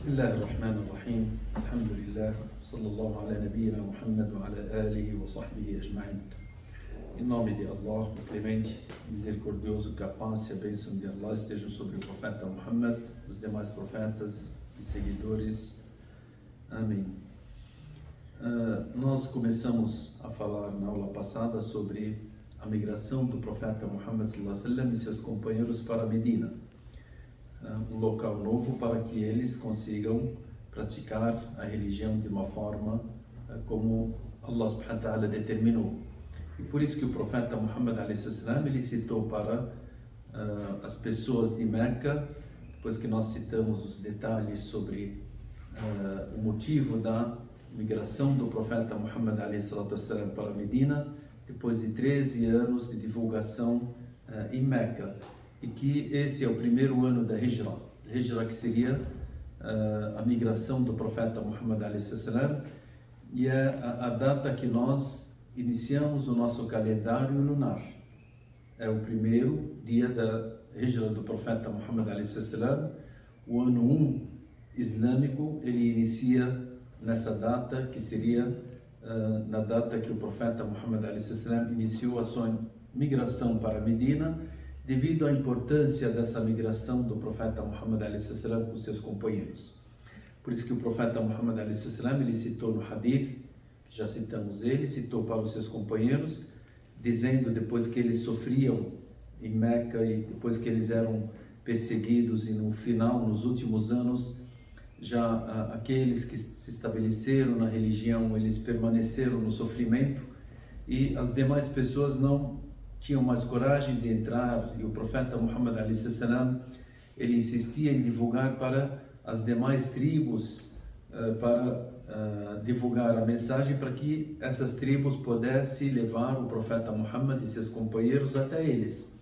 بسم الله الرحمن الرحيم الحمد لله صلى الله على نبينا Muhammad وعلى آله وصحبه أجمعين. Em nome de Allah, o clemente, misericordioso, que a paz e a bênção de Allah estejam sobre o profeta Muhammad, os demais profetas e seguidores. Amém. Nós começamos a falar na aula passada sobre a migração do profeta Muhammad sallallahu alaihi wasallam e seus companheiros para Medina, um local novo para que eles consigam praticar a religião de uma forma como Allah subhanahu wa ta'ala determinou. E por isso que o profeta Muhammad alayhi salam, ele citou para as pessoas de Meca, depois que nós citamos os detalhes sobre o motivo da migração do profeta Muhammad alayhi salam para Medina, depois de 13 anos de divulgação em Meca, e que esse é o primeiro ano da Hijra, que seria a migração do profeta Muhammad alayhi salam, e é a data que nós iniciamos o nosso calendário lunar. É o primeiro dia da Hijra do profeta Muhammad alayhi salam. O ano 1 islâmico, ele inicia nessa data, que seria na data que o profeta Muhammad alayhi salam iniciou a sua migração para Medina, devido à importância dessa migração do profeta Muhammad alayhi salam com seus companheiros. Por isso que o profeta Muhammad alayhi salam, ele citou no hadith, já citamos ele, citou para os seus companheiros, dizendo, depois que eles sofriam em Meca e depois que eles eram perseguidos, e no final, nos últimos anos, já aqueles que se estabeleceram na religião, eles permaneceram no sofrimento, e as demais pessoas não tinham mais coragem de entrar, e o profeta Muhammad alayhi salam, ele insistia em divulgar para as demais tribos, para divulgar a mensagem, para que essas tribos pudessem levar o profeta Muhammad e seus companheiros até eles.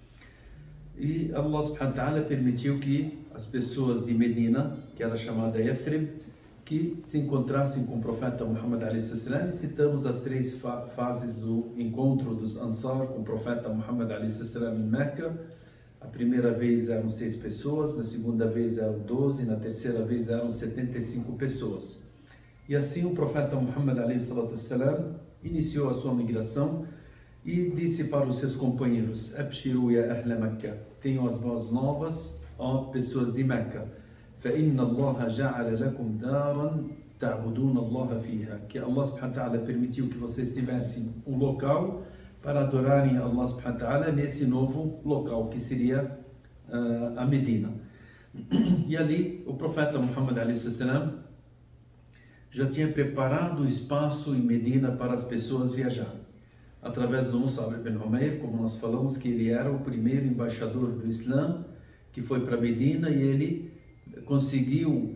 E Allah subhanahu wa ta'ala permitiu que as pessoas de Medina, que era chamada Yathrib, que se encontrassem com o profeta Muhammad alayhi salam. Citamos as três fases do encontro dos Ansar com o profeta Muhammad alayhi salam em Meca. A primeira vez eram 6 pessoas, na segunda vez eram 12, na terceira vez eram 75 pessoas. E assim o profeta Muhammad alayhi salam iniciou a sua migração e disse para os seus companheiros: Abshiru ya ahla Mekkah, tenham as boas novas, ó pessoas de Meca. فإن الله جعل لكم دارا تعبدون الله فيها, que Allah subhanahu wa ta'ala permitiu que vocês tivessem um local para adorarem Allah subhanahu wa ta'ala nesse novo local, que seria a Medina. E ali o profeta Muhammad alayhi salam já tinha preparado o espaço em Medina para as pessoas viajarem. Através do Mus'ab ibn Umair, como nós falamos, que ele era o primeiro embaixador do Islã, que foi para Medina, e ele conseguiu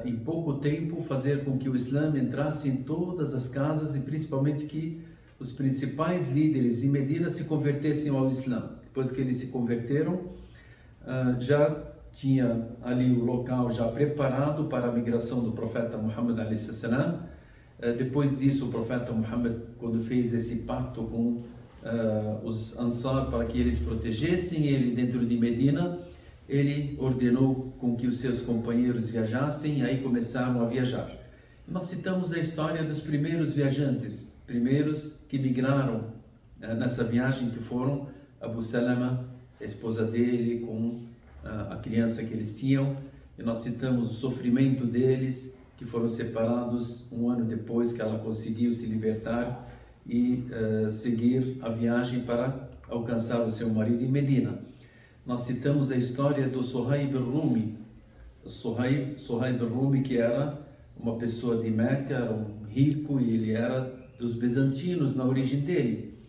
em pouco tempo fazer com que o Islã entrasse em todas as casas, e principalmente que os principais líderes de Medina se convertessem ao Islã. Depois que eles se converteram, já tinha ali o local já preparado para a migração do profeta Muhammad alayhi salam. Depois disso, o profeta Muhammad, quando fez esse pacto com os Ansar para que eles protegessem ele dentro de Medina, ele ordenou com que os seus companheiros viajassem, e aí começaram a viajar. Nós citamos a história dos primeiros viajantes, primeiros que migraram nessa viagem, que foram Abu Salama, a esposa dele, com a criança que eles tinham, e nós citamos o sofrimento deles, que foram separados um ano depois que ela conseguiu se libertar e seguir a viagem para alcançar o seu marido em Medina. Nós citamos a história do Suhaib al-Rumi, Suhaib al-Rumi, que era uma pessoa de Meca, era um rico, e ele era dos bizantinos na origem dele.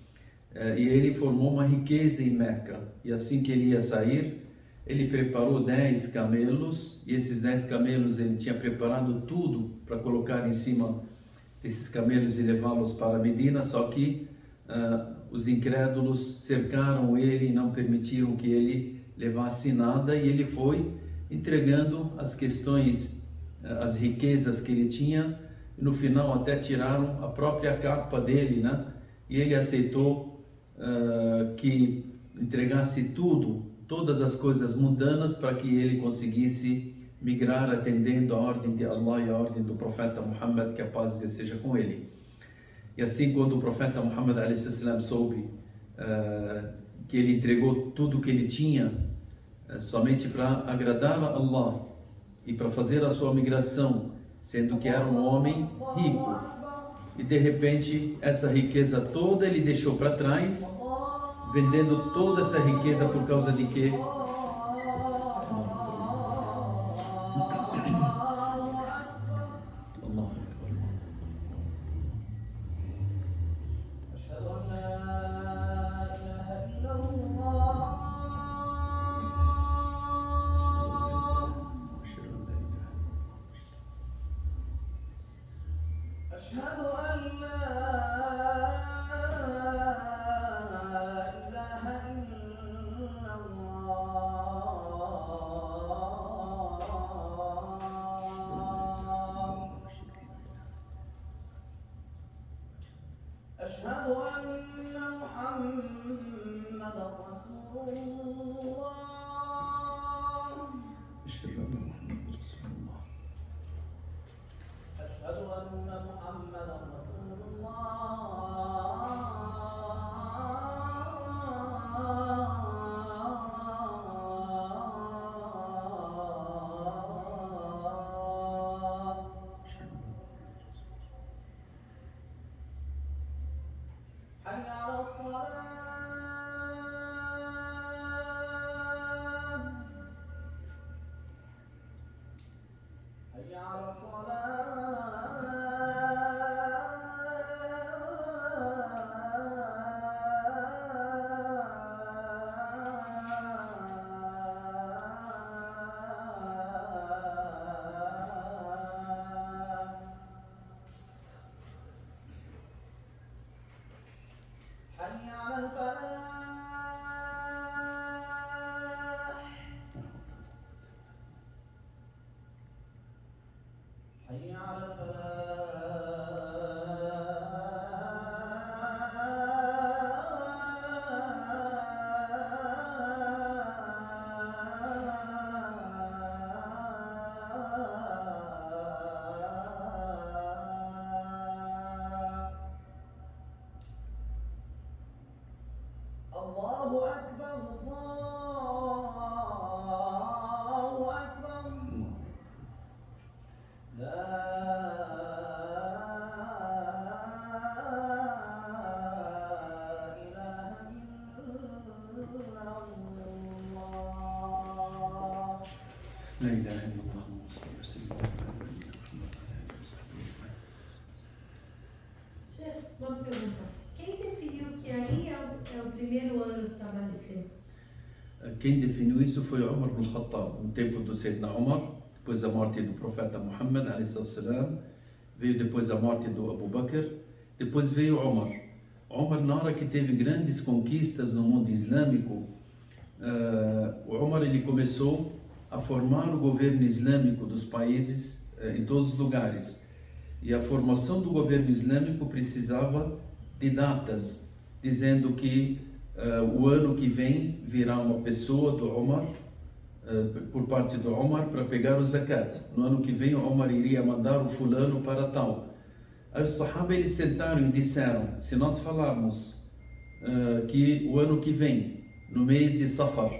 E ele formou uma riqueza em Meca, e assim que ele ia sair, ele preparou 10 camelos, e esses 10 camelos ele tinha preparado tudo para colocar em cima desses camelos e levá-los para Medina, só que os incrédulos cercaram ele e não permitiram que ele levasse nada, e ele foi entregando as questões, as riquezas que ele tinha, e no final até tiraram a própria capa dele, né? E ele aceitou que entregasse tudo, todas as coisas mundanas, para que ele conseguisse migrar atendendo a ordem de Allah e a ordem do profeta Muhammad, que a paz de Deus seja com ele. E assim, quando o profeta Muhammad a.s. soube que ele entregou tudo o que ele tinha somente para agradar a Allah e para fazer a sua migração, sendo que era um homem rico, e de repente essa riqueza toda ele deixou para trás, vendendo toda essa riqueza por causa de quê? أشهد أن محمدا رسول الله. أشهد أن محمد رسول الله. أشهد أن محمدا رسول الله. حي على الصلاة. حي على الصلاة. حي على الفلاح. حي على الفلاح. الله أكبر الله أكبر. لا إله إلا الله. لا إله إلا الله صلى الله عليه وسلم. Chefe, uma pergunta. Quem definiu que aí é o primeiro ano do trabalho islâmico? Quem definiu isso foi Umar ibn Khattab, no tempo do Sayyidina Umar, depois da morte do profeta Muhammad a.s., veio depois a morte do Abu Bakr, depois veio Umar. Umar, na hora que teve grandes conquistas no mundo islâmico, o Umar ele começou a formar o governo islâmico dos países em todos os lugares. E a formação do governo islâmico precisava de datas, dizendo que o ano que vem virá uma pessoa do Umar, por parte do Umar, para pegar o zakat. No ano que vem o Umar iria mandar o fulano para tal. Aí os Sahaba eles sentaram e disseram: se nós falarmos que o ano que vem, no mês de Safar,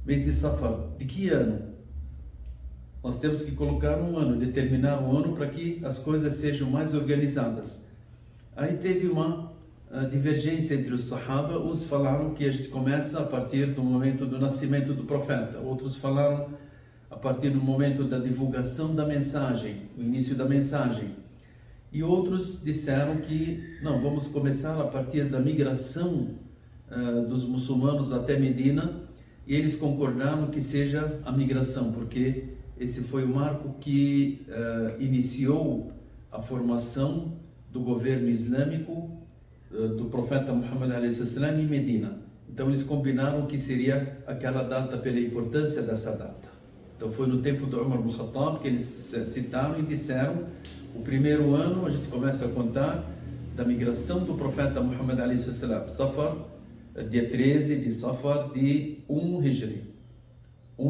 de que ano? Nós temos que colocar um ano, determinar um ano para que as coisas sejam mais organizadas. Aí teve uma divergência entre os Sahaba. Uns falaram que a gente começa a partir do momento do nascimento do profeta, outros falaram a partir do momento da divulgação da mensagem, o início da mensagem, e outros disseram que não, vamos começar a partir da migração dos muçulmanos até Medina, e eles concordaram que seja a migração, porque esse foi o marco que iniciou a formação do governo islâmico do profeta Muhammad a.s. em Medina. Então eles combinaram que seria aquela data pela importância dessa data. Então foi no tempo do Umar ibn Khattab que eles citaram e disseram: o primeiro ano a gente começa a contar da migração do profeta Muhammad a.s. Safar, dia 13 de Safar de 1 Hijri,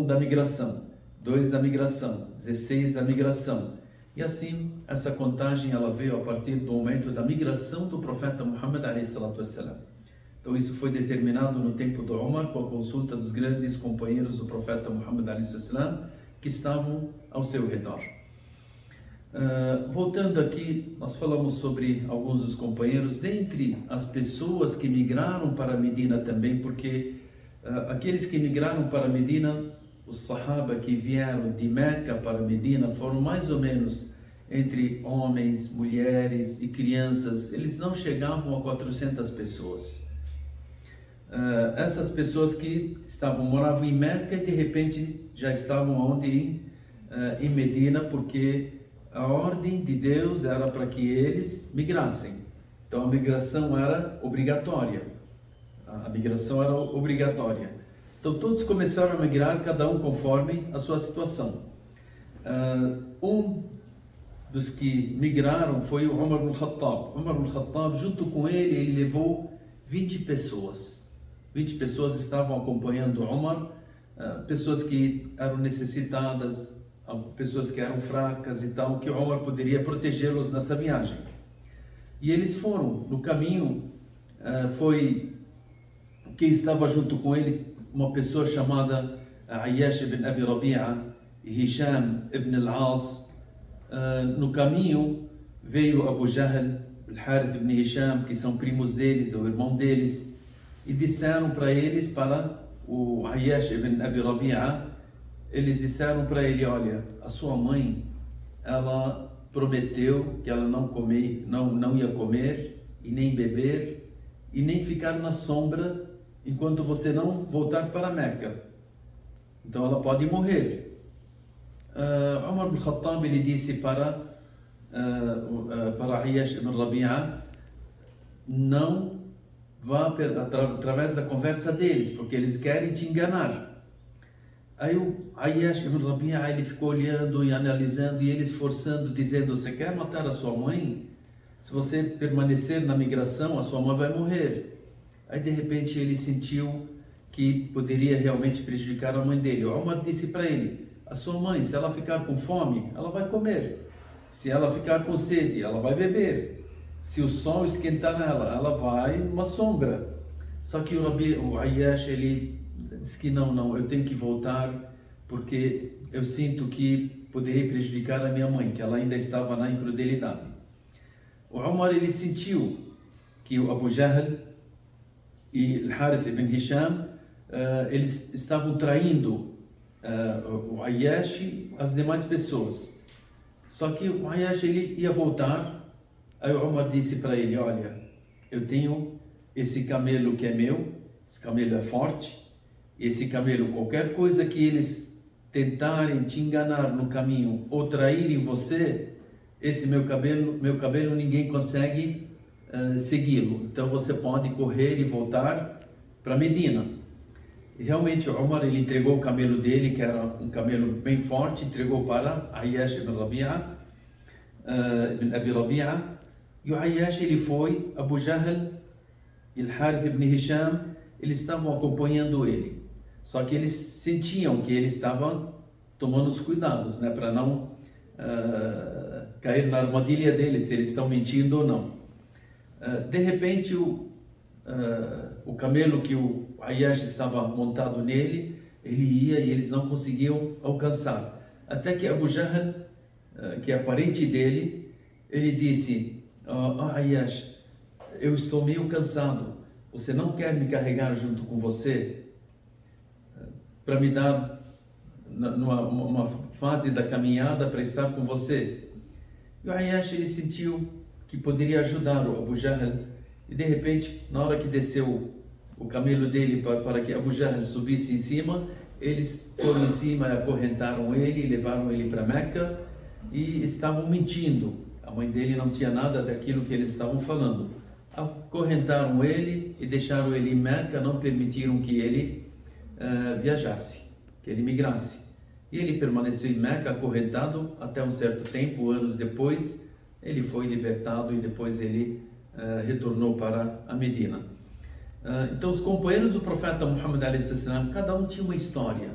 da migração. 2 da migração, 16 da migração. E assim, essa contagem ela veio a partir do momento da migração do profeta Muhammad a.s. Então isso foi determinado no tempo do Umar com a consulta dos grandes companheiros do profeta Muhammad a.s. que estavam ao seu redor. Voltando aqui, nós falamos sobre alguns dos companheiros, dentre as pessoas que migraram para Medina também, porque aqueles que migraram para Medina, os Sahaba que vieram de Meca para Medina, foram mais ou menos entre homens, mulheres e crianças, eles não chegavam a 400 pessoas. Essas pessoas que moravam em Meca e de repente já estavam onde? Em Medina, porque a ordem de Deus era para que eles migrassem. Então a migração era obrigatória. Então todos começaram a migrar, cada um conforme a sua situação. Um dos que migraram foi o Umar ibn Khattab. Umar ibn Khattab, junto com ele levou 20 pessoas. 20 pessoas estavam acompanhando Umar, pessoas que eram necessitadas, pessoas que eram fracas e tal, que Umar poderia protegê-los nessa viagem. E eles foram, no caminho, foi quem estava junto com ele, uma pessoa chamada Ayyash ibn Abi Rabi'a e Hisham ibn al-As. No caminho veio Abu Jahl, Al-Harith ibn Hisham, que são primos deles, ou irmão deles, e disseram para eles, para o Ayyash ibn Abi Rabi'a, eles disseram para ele: olha, a sua mãe, ela prometeu que ela não ia comer e nem beber e nem ficar na sombra enquanto você não voltar para Meca. Então ela pode morrer. Umar ibn Khattab, ele disse para Ayyash ibn Rabi'a: não vá através da conversa deles, porque eles querem te enganar. Aí o Ayyash ibn Rabi'a, ele ficou olhando e analisando, e ele esforçando, dizendo: você quer matar a sua mãe? Se você permanecer na migração, a sua mãe vai morrer. Aí de repente ele sentiu que poderia realmente prejudicar a mãe dele. O Umar disse para ele: a sua mãe, se ela ficar com fome, ela vai comer. Se ela ficar com sede, ela vai beber. Se o sol esquentar nela, ela vai numa sombra. Só que o Ayyash, ele disse que não, eu tenho que voltar, porque eu sinto que poderia prejudicar a minha mãe, que ela ainda estava na incredulidade. O Umar, ele sentiu que o Abu Jahl e Al-Harith ibn Hisham, eles estavam traindo o Ayyash e as demais pessoas. Só que o Ayyash, ele ia voltar. Aí o Umar disse para ele: olha, eu tenho esse camelo que é meu, esse camelo é forte, esse camelo, qualquer coisa que eles tentarem te enganar no caminho ou traírem você, esse meu cabelo ninguém consegue segui-lo. Então você pode correr e voltar para Medina. E realmente o Umar, ele entregou o camelo dele, que era um camelo bem forte, entregou para Ayyash ibn Rabi'a, ibn Abi Rabi'a. E o Ayyash, ele foi, Abu Jahl e Al-Harith ibn Hisham, eles estavam acompanhando ele. Só que eles sentiam que ele estava tomando os cuidados, né, para não cair na armadilha deles, se eles estão mentindo ou não. De repente, o camelo que o Ayyash estava montado nele, ele ia e eles não conseguiam alcançar. Até que Abu Jahl, que é parente dele, ele disse: Ayyash, eu estou meio cansado, você não quer me carregar junto com você? Para me dar uma fase da caminhada para estar com você. E o Ayyash, ele sentiu que poderia ajudar o Abu Jahl, e de repente, na hora que desceu o camelo dele para que Abu Jahl subisse em cima, eles foram em cima e acorrentaram ele, levaram ele para Meca e estavam mentindo. A mãe dele não tinha nada daquilo que eles estavam falando. Acorrentaram ele e deixaram ele em Meca, não permitiram que ele viajasse, que ele migrasse. E ele permaneceu em Meca acorrentado até um certo tempo. Anos depois, ele foi libertado e depois ele retornou para a Medina. Então, os companheiros do profeta Muhammad a.s., cada um tinha uma história.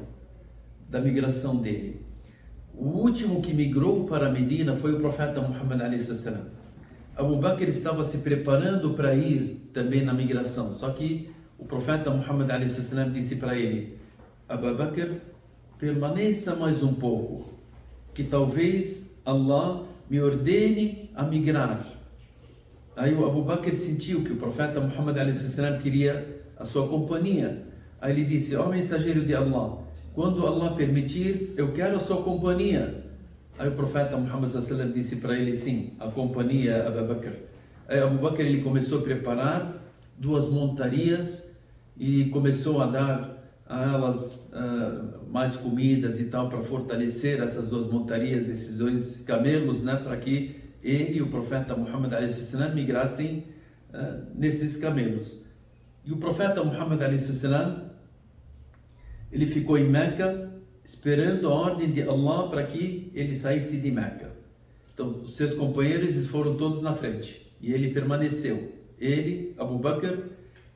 da migração dele. O último que migrou para Medina foi o profeta Muhammad a.s. Abu Bakr estava se preparando para ir também na migração, só que o profeta Muhammad a.s. disse para ele: Abu Bakr, permaneça mais um pouco, que talvez Allah me ordene a migrar. Aí o Abu Bakr sentiu que o profeta Muhammad a.s. queria a sua companhia. Aí ele disse: ó mensageiro de Allah, quando Allah permitir, eu quero a sua companhia. Aí o profeta Muhammad a.s. disse para ele: sim, a companhia, Abu Bakr. Aí Abu Bakr ele começou a preparar 2 montarias e começou a dar a elas mais comidas e tal, para fortalecer essas 2 montarias, esses 2 camelos, né, para que ele e o profeta Muhammad a.s. migrassem nesses camelos. E o profeta Muhammad a.s. ele ficou em Meca esperando a ordem de Allah para que ele saísse de Meca. Então, os seus companheiros foram todos na frente e ele permaneceu. Ele, Abu Bakr,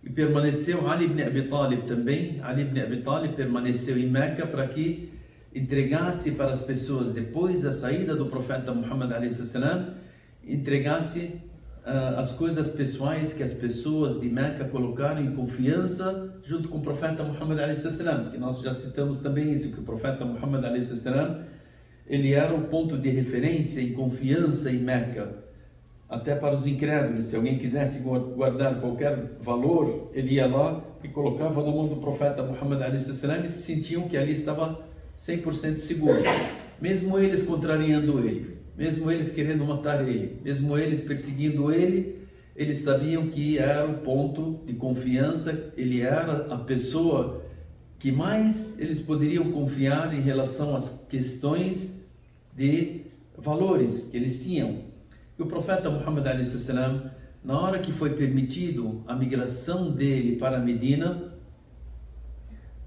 e permaneceu Ali ibn Abi Talib também. Ali ibn Abi Talib permaneceu em Meca para que entregasse para as pessoas, depois da saída do profeta Muhammad a.s., entregasse as coisas pessoais que as pessoas de Meca colocaram em confiança junto com o profeta Muhammad a.s., que nós já citamos também isso, que o profeta Muhammad a.s., ele era o ponto de referência e confiança em Meca, até para os incrédulos. Se alguém quisesse guardar qualquer valor, ele ia lá e colocava na mão do profeta Muhammad a.s., e se sentiam que ali estava 100% seguro, mesmo eles contrariando ele, mesmo eles querendo matar ele, mesmo eles perseguindo ele, eles sabiam que era o ponto de confiança, ele era a pessoa que mais eles poderiam confiar em relação às questões de valores que eles tinham. E o profeta Muhammad a.s., na hora que foi permitido a migração dele para Medina,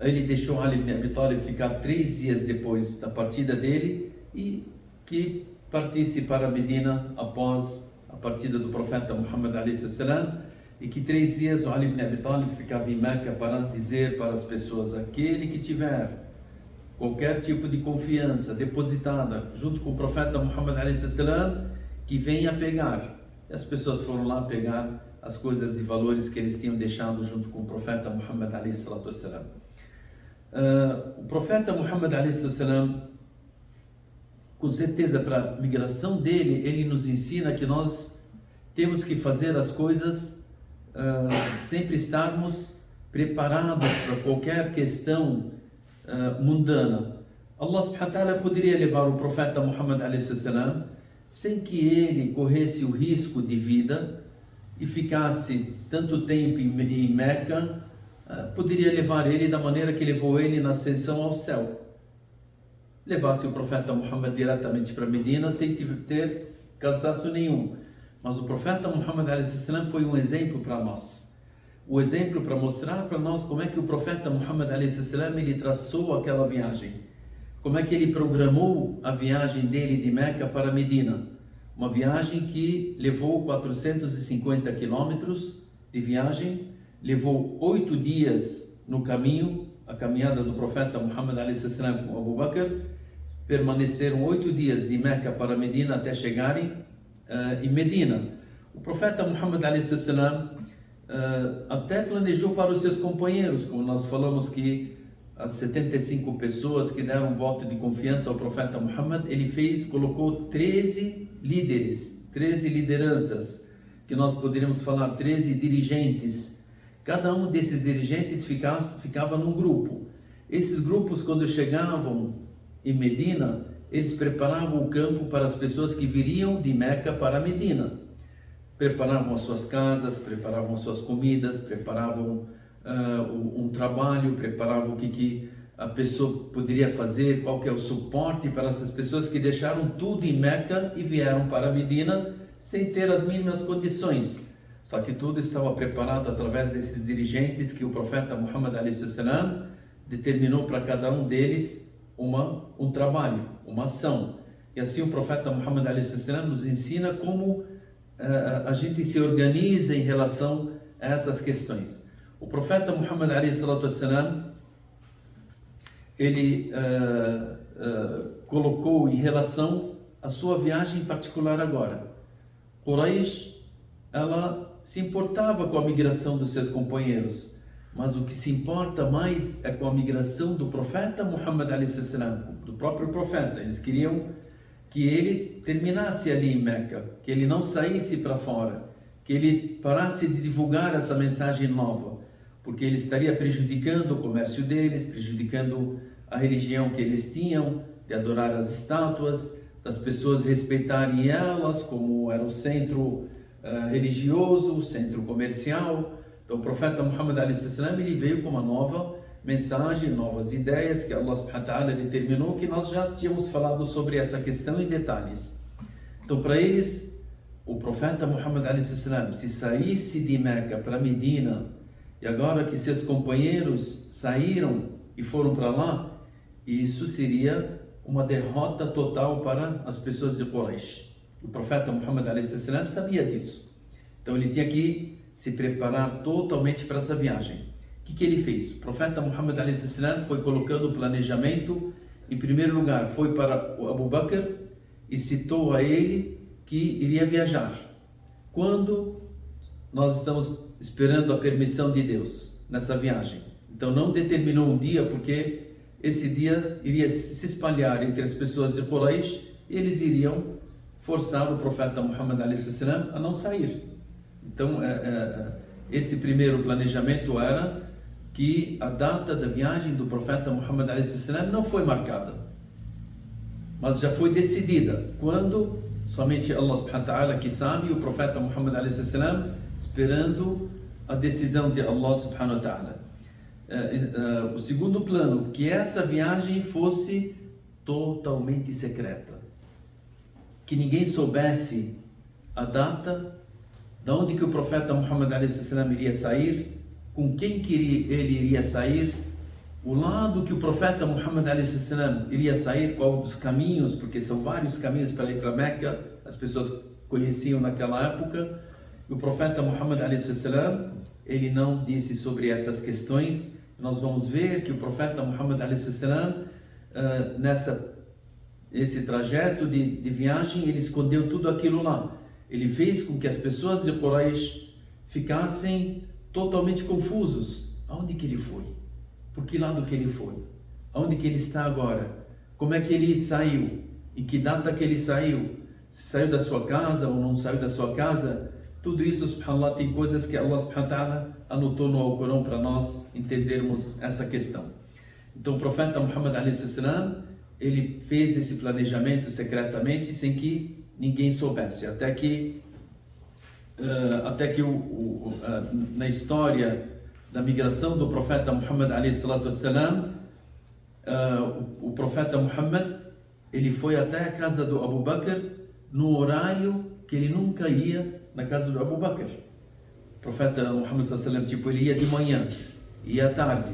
ele deixou Ali ibn Abi Talib ficar 3 dias depois da partida dele e que partisse para Medina após a partida do profeta Muhammad a.s., e que 3 dias o Ali ibn Abi Talib ficava em Meca para dizer para as pessoas: aquele que tiver qualquer tipo de confiança depositada junto com o profeta Muhammad a.s., que venha pegar. E as pessoas foram lá pegar as coisas e valores que eles tinham deixado junto com o profeta Muhammad a.s. O profeta Muhammad a.s., com certeza, para a migração dele, ele nos ensina que nós temos que fazer as coisas, sempre estarmos preparados para qualquer questão mundana. Allah subhanahu wa ta'ala poderia levar o profeta Muhammad a.s. sem que ele corresse o risco de vida e ficasse tanto tempo em Meca. Poderia levar ele da maneira que levou ele na ascensão ao céu. Levasse o profeta Muhammad diretamente para Medina sem ter cansaço nenhum. Mas o profeta Muhammad a.s. foi um exemplo para nós. O exemplo para mostrar para nós como é que o profeta Muhammad a.s. ele traçou aquela viagem. Como é que ele programou a viagem dele de Meca para Medina. Uma viagem que levou 450 quilômetros de viagem, levou 8 dias no caminho, a caminhada do profeta Muhammad a.s. com Abu Bakr. Permaneceram 8 dias de Meca para Medina até chegarem em Medina. O profeta Muhammad a.s. Até planejou para os seus companheiros, como nós falamos que as 75 pessoas que deram voto de confiança ao profeta Muhammad, ele colocou 13 líderes, 13 lideranças, que nós poderíamos falar 13 dirigentes. Cada um desses dirigentes ficava num grupo. Esses grupos, quando chegavam em Medina, eles preparavam o campo para as pessoas que viriam de Meca para Medina. Preparavam as suas casas, preparavam as suas comidas, preparavam um trabalho, preparavam o que a pessoa poderia fazer, qual que é o suporte para essas pessoas que deixaram tudo em Meca e vieram para Medina sem ter as mínimas condições. Só que tudo estava preparado através desses dirigentes que o profeta Muhammad a.s. determinou para cada um deles um trabalho, uma ação. E assim o profeta Muhammad a.s. nos ensina como a gente se organiza em relação a essas questões. O profeta Muhammad a.s. ele colocou em relação à sua viagem particular agora. Quraysh, ela se importava com a migração dos seus companheiros, mas o que se importa mais é com a migração do profeta Muhammad a.s., do próprio profeta. Eles queriam que ele terminasse ali em Meca, que ele não saísse para fora, que ele parasse de divulgar essa mensagem nova, porque ele estaria prejudicando o comércio deles, prejudicando a religião que eles tinham, de adorar as estátuas, das pessoas respeitarem elas como era o centro religioso, o centro comercial. Então o profeta Muhammad a.s. ele veio com uma nova mensagem, novas ideias que Allah subhanahu wa ta'ala determinou, que nós já tínhamos falado sobre essa questão em detalhes. Então para eles, o profeta Muhammad a.s., se saísse de Meca para Medina, e agora que seus companheiros saíram e foram para lá, isso seria uma derrota total para as pessoas de Quraysh. O profeta Muhammad a.s. sabia disso. Então ele tinha que se preparar totalmente para essa viagem. O que ele fez? O profeta Muhammad a.s. foi colocando o planejamento. Em primeiro lugar, foi para o Abu Bakr e citou a ele que iria viajar. Quando nós estamos esperando a permissão de Deus nessa viagem. Então não determinou um dia, porque esse dia iria se espalhar entre as pessoas de Quraysh e eles iriam forçar o profeta Muhammad a.s. a não sair. Então esse primeiro planejamento era que a data da viagem do profeta Muhammad a.s. não foi marcada, mas já foi decidida. Quando? Somente Allah subhanahu wa ta'ala que sabe, o profeta Muhammad a.s. esperando a decisão de Allah subhanahu wa ta'ala. O segundo plano, que essa viagem fosse totalmente secreta, que ninguém soubesse a data, de onde que o profeta Muhammad a.s. iria sair, com quem que ele iria sair, o lado que o profeta Muhammad a.s. iria sair, qual dos caminhos, porque são vários caminhos para ir para Meca, as pessoas conheciam naquela época. O profeta Muhammad a.s. ele não disse sobre essas questões. Nós vamos ver que o profeta Muhammad a.s. esse trajeto de viagem, ele escondeu tudo aquilo lá. Ele fez com que as pessoas de Quraysh ficassem totalmente confusos. Aonde que ele foi? Por que lado que ele foi? Aonde que ele está agora? Como é que ele saiu? Em que data que ele saiu? Se saiu da sua casa ou não saiu da sua casa? Tudo isso, subhanallah, tem coisas que Allah subhanahu wa ta'ala anotou no Alcorão para nós entendermos essa questão. Então o profeta Muhammad a.s. ele fez esse planejamento secretamente, sem que ninguém soubesse, até que na história da migração do profeta Muhammad a.s., o profeta Muhammad ele foi até a casa do Abu Bakr no horário que ele nunca ia na casa do Abu Bakr. O profeta Muhammad tipo, ele ia de manhã, ia à tarde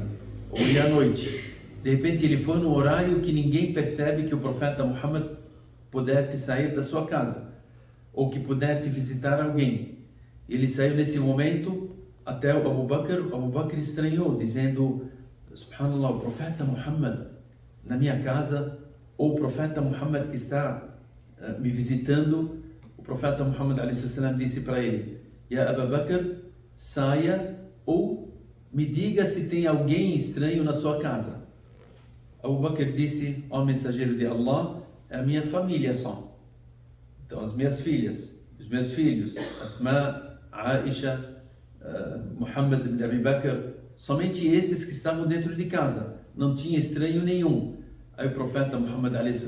ou ia à noite. De repente ele foi no horário que ninguém percebe que o profeta Muhammad pudesse sair da sua casa ou que pudesse visitar alguém. Ele saiu nesse momento até o Abu Bakr. O Abu Bakr estranhou, dizendo: subhanallah, o profeta Muhammad na minha casa, ou o profeta Muhammad que está me visitando. O profeta Muhammad a.s. disse para ele: Ya Abu Bakr, saia ou me diga se tem alguém estranho na sua casa. Abu Bakr disse: ó mensageiro de Allah, é a minha família só. Então as minhas filhas, os meus filhos, Asma, Aisha, Muhammad ibn Abi Bakr, somente esses que estavam dentro de casa, não tinha estranho nenhum. Aí o profeta Muhammad a.s.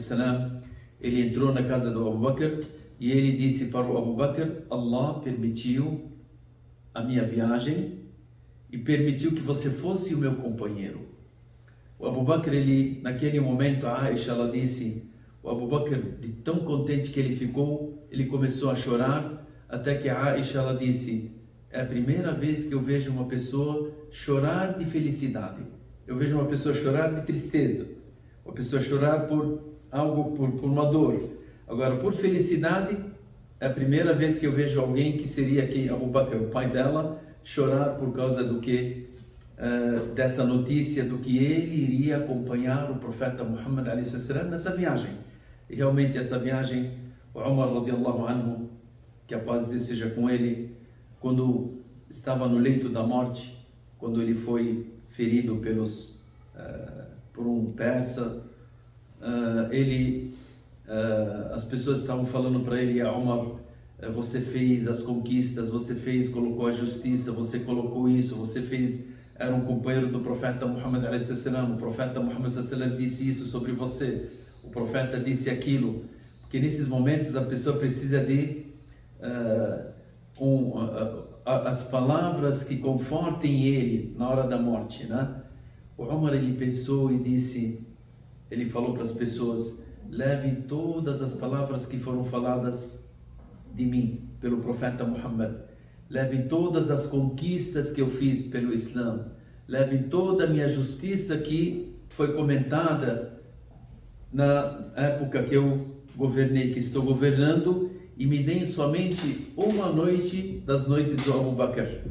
ele entrou na casa do Abu Bakr e ele disse para o Abu Bakr: Allah permitiu a minha viagem e permitiu que você fosse o meu companheiro. O Abu Bakr, ele, naquele momento, a Aisha, ela disse, o Abu Bakr, de tão contente que ele ficou, ele começou a chorar, até que a Aisha, ela disse: é a primeira vez que eu vejo uma pessoa chorar de felicidade. Eu vejo uma pessoa chorar de tristeza, uma pessoa chorar por algo, por uma dor. Agora, por felicidade, é a primeira vez que eu vejo alguém que seria aqui, Abu Bakr, o pai dela, chorar por causa do que dessa notícia do que ele iria acompanhar o profeta Muhammad a.s. nessa viagem. E realmente essa viagem, o Umar radiallahu anhu, que a paz de Deus seja com ele, quando estava no leito da morte, quando ele foi ferido por um persa, as pessoas estavam falando para ele: Umar, você fez as conquistas, colocou a justiça, você colocou isso, era um companheiro do profeta Muhammad a.s. O profeta Muhammad a.s. disse isso sobre você, o profeta disse aquilo. Porque nesses momentos a pessoa precisa de as palavras que confortem ele na hora da morte, né? O Umar, ele pensou e disse, ele falou para as pessoas: levem todas as palavras que foram faladas de mim pelo profeta Muhammad, levem todas as conquistas que eu fiz pelo Islã, levem toda a minha justiça que foi comentada na época que eu governei, que estou governando, e me deem somente uma noite das noites do Abu Bakr.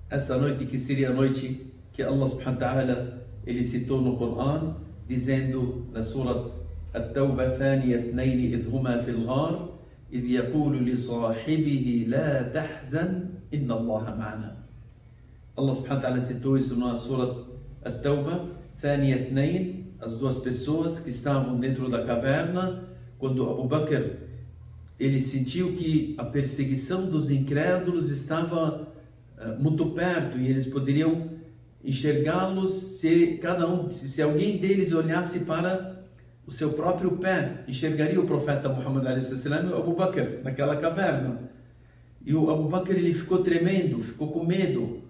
Essa noite que seria a noite que Allah subhanahu wa ta'ala ele citou no Coran, dizendo na Surat At-Tawbah, ثاني اثنين إذ هما في الغار إذ يقول لصاحبه لا تحزن إن الله معنا. Allah subhanahu wa ta'ala citou isso na Surat At-Tawbah, ثاني اثنين, as duas pessoas que estavam dentro da caverna, quando Abu Bakr ele sentiu que a perseguição dos incrédulos estava muito perto e eles poderiam enxergá-los se alguém deles olhasse para o seu próprio pé, enxergaria o profeta Muhammad a.s. e o Abu Bakr naquela caverna. E o Abu Bakr ele ficou tremendo, ficou com medo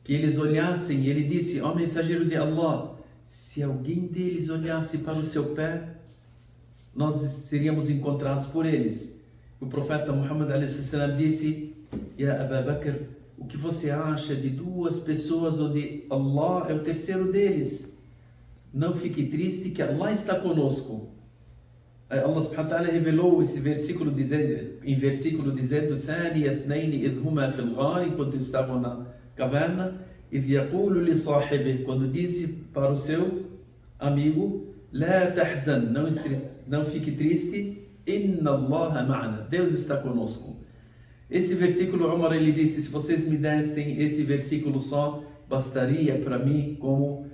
que eles olhassem, e ele disse: ó mensageiro de Allah, se alguém deles olhasse para o seu pé, nós seríamos encontrados por eles. O profeta Muhammad a.s. disse: Ya Abu Bakr, o que você acha de duas pessoas onde Allah é o terceiro deles? Não fique triste que Allah está conosco. Allah subhanahu wa ta'ala revelou esse versículo dizendo ثاني اثنين إذ هما في الغار, enquanto estavam na caverna, إذ يقول لصاحبه, quando disse para o seu amigo: لا تحزن, não fique triste, إن الله معنا, Deus está conosco. Esse versículo, Umar, ele disse: se vocês me dessem esse versículo só, bastaria para mim como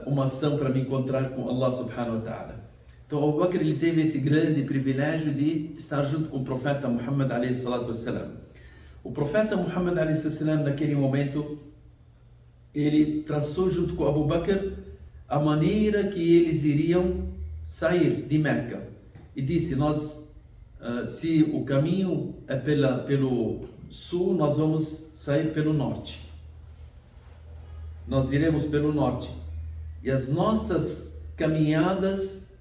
uma ação para me encontrar com Allah subhanahu wa ta'ala. Então Abu Bakr ele teve esse grande privilégio de estar junto com o profeta Muhammad alayhi salatu wassalam. O profeta Muhammad alayhi salatu wassalam, naquele momento, ele traçou junto com Abu Bakr a maneira que eles iriam sair de Meca e disse: se o caminho é pelo sul, nós vamos sair pelo norte. Nós iremos pelo norte. E as nossas caminhadas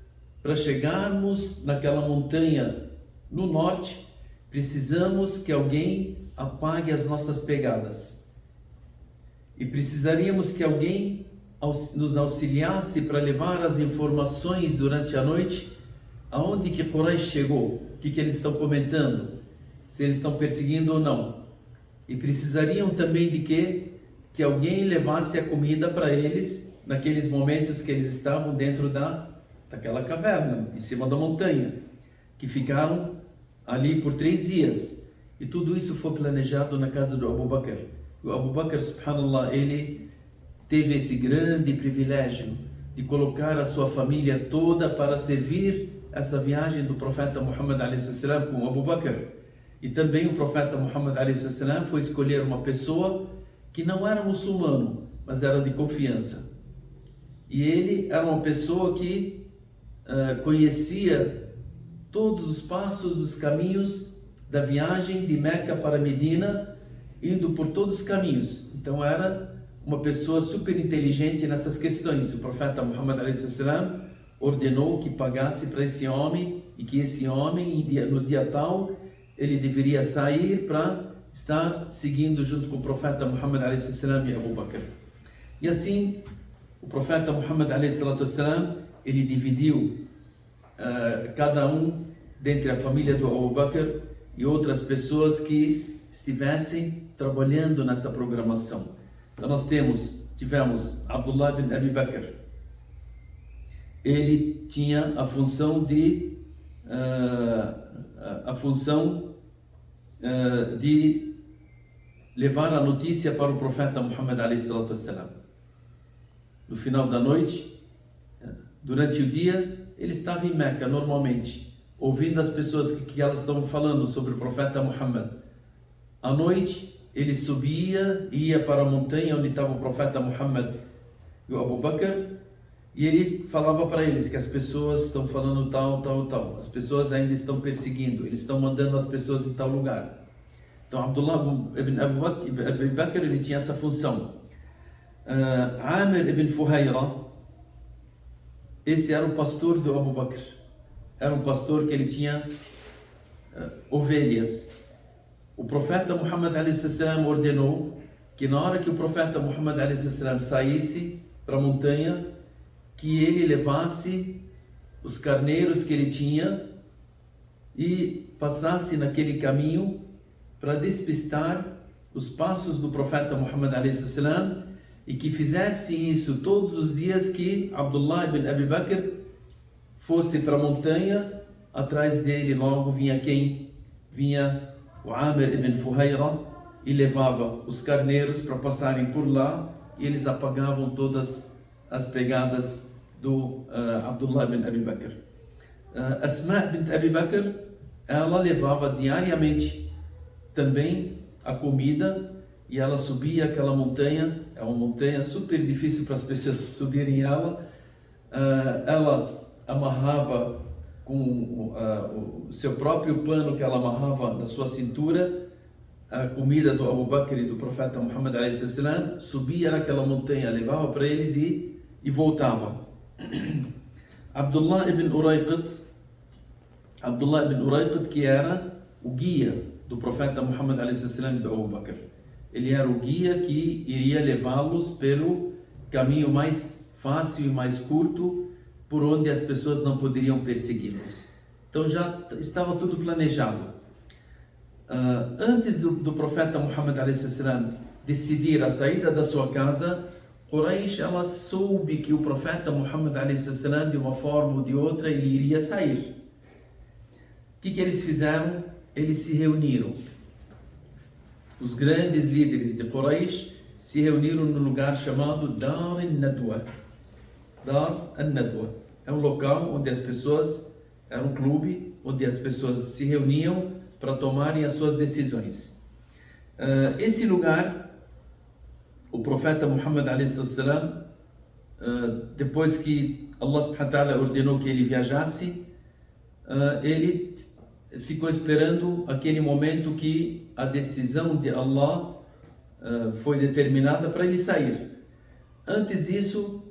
para chegarmos naquela montanha no norte, precisamos que alguém apague as nossas pegadas. E precisaríamos que alguém nos auxiliasse para levar as informações durante a noite, aonde que Quraysh chegou, o que eles estão comentando, se eles estão perseguindo ou não. E precisariam também de que alguém levasse a comida para eles naqueles momentos que eles estavam dentro daquela caverna, em cima da montanha, que ficaram ali por 3 dias. E tudo isso foi planejado na casa do Abu Bakr. O Abu Bakr, subhanallah, ele teve esse grande privilégio de colocar a sua família toda para servir essa viagem do profeta Muhammad a.s. com Abu Bakr. E também o profeta Muhammad a.s. foi escolher uma pessoa que não era muçulmano, mas era de confiança. E ele era uma pessoa que conhecia todos os passos dos caminhos da viagem de Meca para Medina, indo por todos os caminhos. Então era uma pessoa super inteligente nessas questões. O profeta Muhammad a.s. ordenou que pagasse para esse homem, e que esse homem, no dia tal, ele deveria sair para estar seguindo junto com o profeta Muhammad a.s. e Abu Bakr. E assim, o profeta Muhammad a.s. ele dividiu cada um dentre a família do Abu Bakr e outras pessoas que estivessem trabalhando nessa programação. Então nós temos tivemos Abdullah ibn Abi Bakr. Ele tinha a função de levar a notícia para o profeta Muhammad alayhi salatu wassalam. No final da noite, durante o dia, ele estava em Meca normalmente, ouvindo as pessoas que elas estavam falando sobre o profeta Muhammad. À noite, ele subia e ia para a montanha onde estava o profeta Muhammad e o Abu Bakr, e ele falava para eles que as pessoas estão falando tal, as pessoas ainda estão perseguindo, eles estão mandando as pessoas em tal lugar. Então Abdullah ibn Abi Bakr, ele tinha essa função. Amir ibn Fuhayra, esse era o pastor do Abu Bakr, era um pastor que ele tinha ovelhas. O profeta Muhammad a.s. ordenou que na hora que o profeta Muhammad a.s. saísse para a montanha, que ele levasse os carneiros que ele tinha e passasse naquele caminho para despistar os passos do profeta Muhammad a.s. e que fizesse isso todos os dias que Abdullah ibn Abi Bakr fosse para a montanha. Atrás dele logo vinha quem? Vinha o Amir ibn Fuhayra e levava os carneiros para passarem por lá, e eles apagavam todas as pegadas do Abdullah ibn Abi Bakr. Asma bint Abi Bakr, ela levava diariamente também a comida, e ela subia aquela montanha. É uma montanha super difícil para as pessoas subirem ela. Ela amarrava com o seu próprio pano que ela amarrava na sua cintura a comida do Abu Bakr e do profeta Muhammad a.s. Subia naquela montanha, levava para eles e voltava. Abdullah ibn Urayqit, que era o guia do profeta Muhammad a.s. e do Abu Bakr. Ele era o guia que iria levá-los pelo caminho mais fácil e mais curto, por onde as pessoas não poderiam persegui-los. Então já estava tudo planejado. Antes do profeta Muhammad a.s. decidir a saída da sua casa, Quraysh, ela soube que o profeta Muhammad a.s. de uma forma ou de outra ele iria sair. O que eles fizeram? Eles se reuniram. Os grandes líderes de Quraysh se reuniram no lugar chamado Dar al-Nadwa. Dar al-Nadwa é um local onde as pessoas, era um clube onde as pessoas se reuniam para tomarem as suas decisões. Esse lugar, o profeta Muhammad a.s., depois que Allah subhanahu wa ta'ala ordenou que ele viajasse, ele ficou esperando aquele momento que a decisão de Allah foi determinada para ele sair. Antes disso,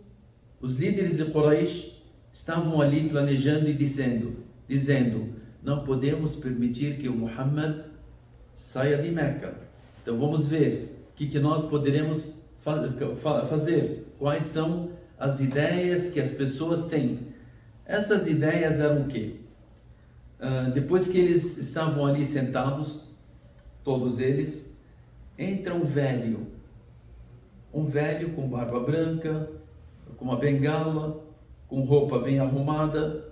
os líderes de Quraysh estavam ali planejando e dizendo: não podemos permitir que o Muhammad saia de Meca. Então vamos ver o que nós poderemos fazer, quais são as ideias que as pessoas têm. Essas ideias eram o quê? Depois que eles estavam ali sentados, todos eles, entra um velho com barba branca, com uma bengala, com roupa bem arrumada,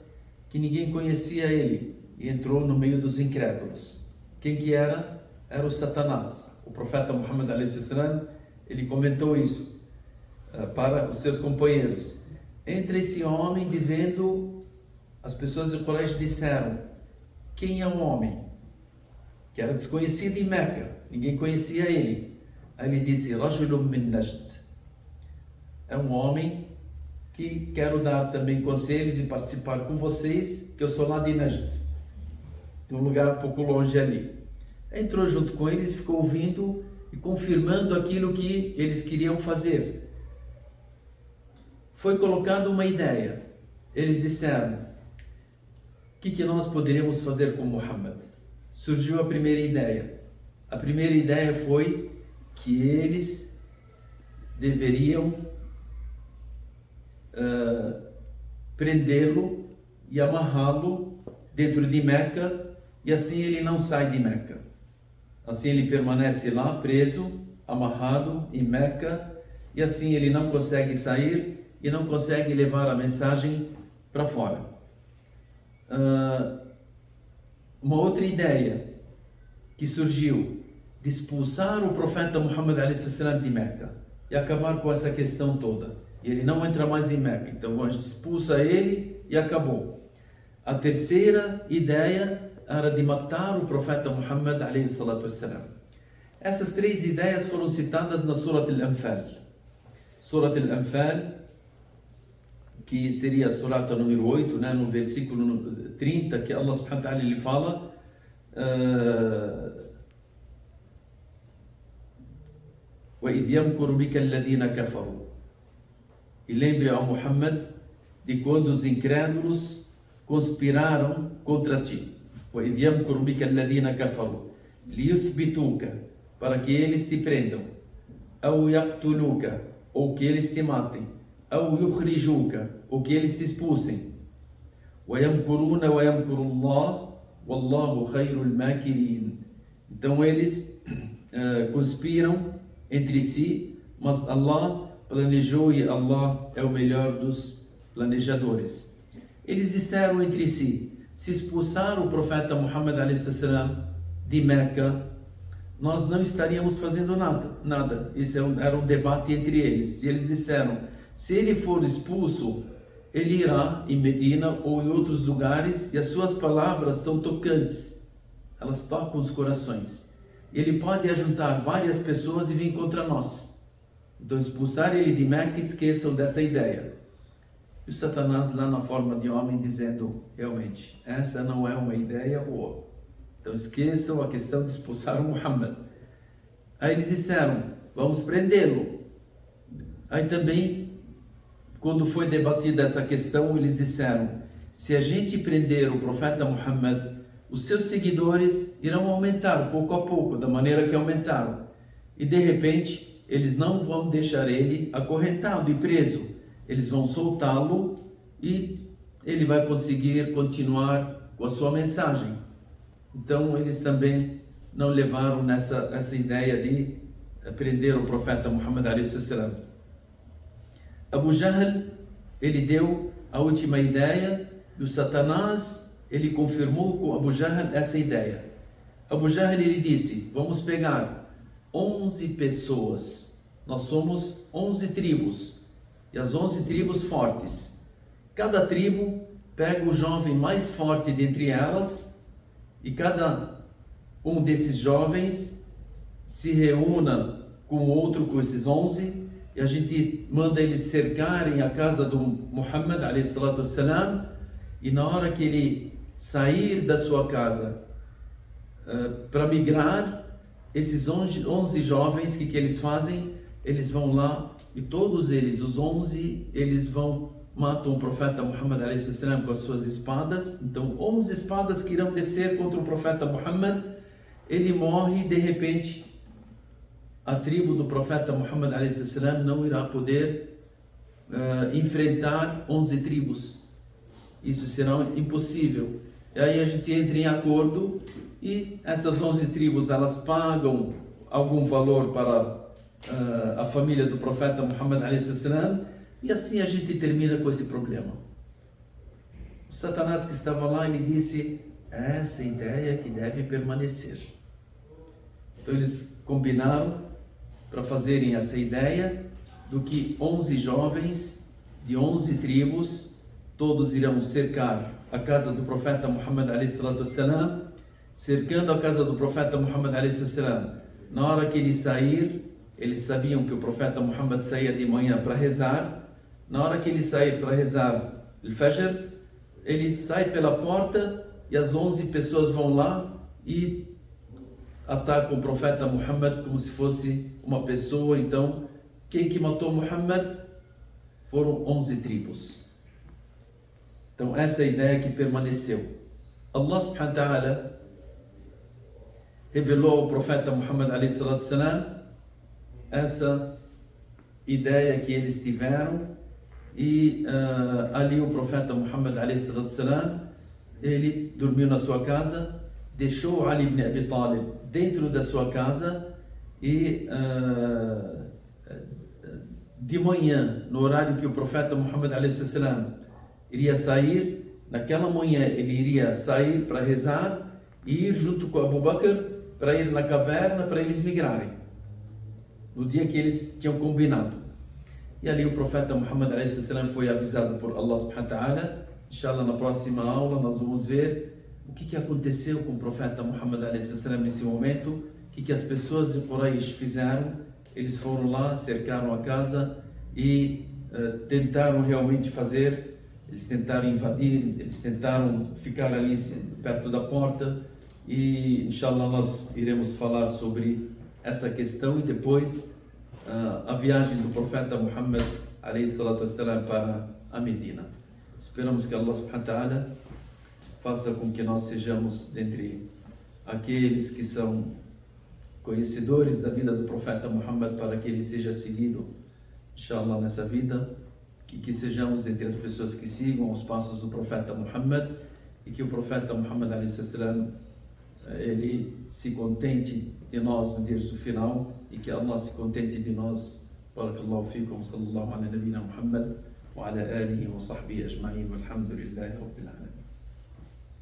que ninguém conhecia ele, e entrou no meio dos incrédulos. Quem que era? Era o Satanás. O profeta Muhammad a.s. ele comentou isso para os seus companheiros. Entra esse homem dizendo, as pessoas de Quraysh disseram: quem é o homem? Que era desconhecido em Meca, ninguém conhecia ele. Aí ele disse: Rajulun min Najd. É um homem que quero dar também conselhos e participar com vocês, que eu sou lá de Najd, de um lugar um pouco longe ali. Entrou junto com eles, ficou ouvindo e confirmando aquilo que eles queriam fazer. Foi colocada uma ideia. Eles disseram: o que nós poderíamos fazer com Muhammad? Surgiu a primeira ideia. A primeira ideia foi que eles deveriam prendê-lo e amarrá-lo dentro de Meca, e assim ele não sai de Meca. Assim ele permanece lá preso, amarrado em Meca, e assim ele não consegue sair e não consegue levar a mensagem para fora. Uma outra ideia que surgiu de expulsar o profeta Muhammad a.s. de Meca e acabar com essa questão toda. E ele não entra mais em Meca, então a gente expulsa ele e acabou. A terceira ideia era de matar o profeta Muhammad a.s. Essas três ideias foram citadas na Surat Al-Anfal. Surat Al-Anfal, que seria a surata número 8, né, no versículo 30, que Allah subhanahu wa ta'ala lhe fala وَإِذْ يَمْكُرُ بِكَ الَّذِينَ كَفَرُوا. E lembre ao Muhammad de quando os incrédulos conspiraram contra ti. وَإِذْ يَمْكُرُ بِكَ الَّذِينَ كَفَرُوا لِيُثْبِتُوكَ, para que eles te prendam, أَوْ يَقْتُلُوكَ, ou que eles te matem, أَوْ يُخْرِجُوكَ, ou que eles te expulsem. وَيَمْكُرُونَ وَيَمْكُرُ اللَّهُ وَاللَّهُ خَيْرُ الْمَاكِرِينَ. Então eles conspiram entre si, mas Allah planejou e Allah é o melhor dos planejadores. Eles disseram entre si: se expulsar o profeta Muhammad a.s. de Meca, nós não estaríamos fazendo nada. Isso era um debate entre eles. E eles disseram: se ele for expulso, ele irá em Medina ou em outros lugares, e as suas palavras são tocantes, elas tocam os corações. Ele pode ajuntar várias pessoas e vir contra nós. Então, expulsar ele de Meca, esqueçam dessa ideia. E o Satanás lá na forma de homem dizendo: realmente, essa não é uma ideia boa. Então esqueçam a questão de expulsar o Muhammad. Aí eles disseram: vamos prendê-lo. Aí também, quando foi debatida essa questão, eles disseram: se a gente prender o profeta Muhammad, os seus seguidores irão aumentar pouco a pouco, da maneira que aumentaram. E de repente, eles não vão deixar ele acorrentado e preso. Eles vão soltá-lo e ele vai conseguir continuar com a sua mensagem. Então, eles também não levaram essa ideia de prender o profeta Muhammad a.s. Abu Jahl, ele deu a última ideia, e o Satanás, ele confirmou com Abu Jahl essa ideia. Abu Jahl, ele disse: vamos pegar 11 pessoas, nós somos 11 tribos, e as 11 tribos fortes. Cada tribo pega o jovem mais forte dentre elas, e cada um desses jovens se reúna com outro, com esses 11, e a gente manda eles cercarem a casa do Muhammad a.s. E na hora que ele sair da sua casa para migrar, esses 11 jovens, o que eles fazem? Eles vão lá e todos eles, os 11, eles matam o profeta Muhammad a.s. com as suas espadas. Então 11 espadas que irão descer contra o profeta Muhammad. Ele morre e de repente a tribo do profeta Muhammad a.s. não irá poder enfrentar 11 tribos. Isso será impossível. E aí a gente entra em acordo e essas 11 tribos, elas pagam algum valor para a família do profeta Muhammad a.s. e assim a gente termina com esse problema. O Satanás que estava lá, ele disse: essa ideia que deve permanecer. Então eles combinaram para fazerem essa ideia do que 11 jovens de 11 tribos, todos irão cercar a casa do profeta Muhammad a.s. cercando a casa do profeta Muhammad a.s. Na hora que ele sair, eles sabiam que o profeta Muhammad saía de manhã para rezar. Na hora que ele sair para rezar al-Fajr, ele sai pela porta e as 11 pessoas vão lá e atacam o profeta Muhammad como se fosse uma pessoa. Então, quem que matou Muhammad? Foram 11 tribos. Então, essa é a ideia que permaneceu. Allah subhanahu wa ta'ala revelou ao profeta Muhammad a.s. essa ideia que eles tiveram, e ali o profeta Muhammad a.s. ele dormiu na sua casa, deixou Ali ibn Abi Talib dentro da sua casa e de manhã, no horário que o profeta Muhammad a.s. iria sair, naquela manhã ele iria sair para rezar e ir junto com Abu Bakr para ir na caverna para eles migrarem, no dia que eles tinham combinado. E ali o profeta Muhammad a.s. foi avisado por Allah subhanahu wa ta'ala. Inshallah, na próxima aula nós vamos ver o que aconteceu com o profeta Muhammad a.s. nesse momento, o que as pessoas de Quraysh fizeram. Eles foram lá, cercaram a casa e tentaram realmente fazer, eles tentaram invadir, eles tentaram ficar ali perto da porta, e inshallah nós iremos falar sobre essa questão e depois a viagem do profeta Muhammad ﷺ para a Medina. Esperamos que Allah subhanahu wa ta'ala faça com que nós sejamos dentre aqueles que são conhecedores da vida do profeta Muhammad, para que ele seja seguido, inshallah, nessa vida, que sejamos entre as pessoas que sigam os passos do profeta Muhammad, e que o profeta Muhammad a.s. ele se contente de nós no dia do final, e que Allah se contente de nós. Barakallahu fikum, sallallahu ala nabina Muhammad wa ala alihi wa sahbihi ajma'in, walhamdulillahi rabbil alamin.